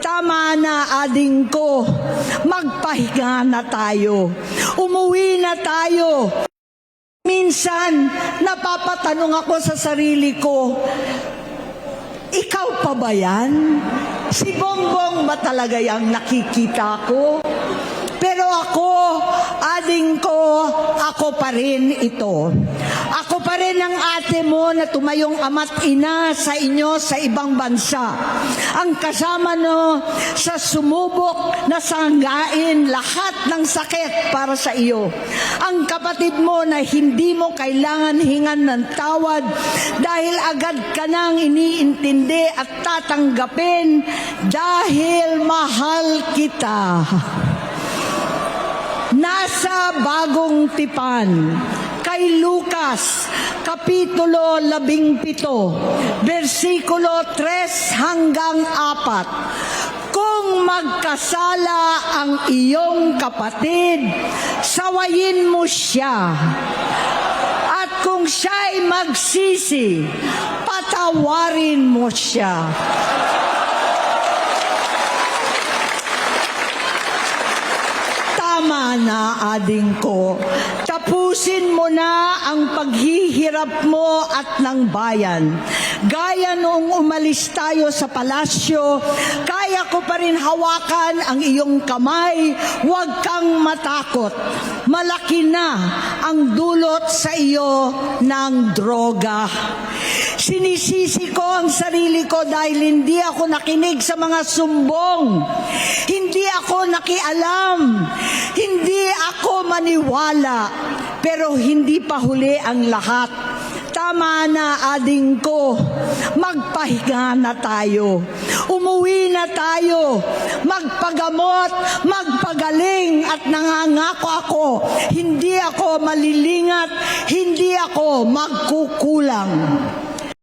Tama na, ading ko. Magpahinga na tayo. Umuwi na tayo. Minsan, napapatanong ako sa sarili ko, ikaw pa ba yan? Si Bongbong ba talaga yung nakikita ko? Pero ako, ading ko, ako pa rin ito. Ako pa rin ang ate mo na tumayong ama't ina sa inyo sa ibang bansa. Ang kasama no sa sumubok na sanggain lahat ng sakit para sa iyo. Ang kapatid mo na hindi mo kailangan hingan ng tawad dahil agad ka nang iniintindi at tatanggapin dahil mahal kita. Nasa Bagong Tipan, kay Lucas, Kapitulo 17, versikulo 3 hanggang 4. Kung magkasala ang iyong kapatid, sawayin mo siya. At kung siya'y magsisi, patawarin mo siya. Tama na, ading ko. Tapusin mo na ang paghihirap mo at ng bayan. Gaya noong umalis tayo sa palasyo, kaya ko pa rin hawakan ang iyong kamay. Huwag kang matakot. Malaki na ang dulot sa iyo ng droga. Sinisisi ko ang sarili ko dahil hindi ako nakinig sa mga sumbong. Hindi ako nakialam. Hindi ako maniwala. Pero hindi pa huli ang lahat. Tama na, ading ko. Magpahinga na tayo. Umuwi na tayo. Magpagamot, magpagaling at nangangako ako. Hindi ako malilingat, hindi ako magkukulang.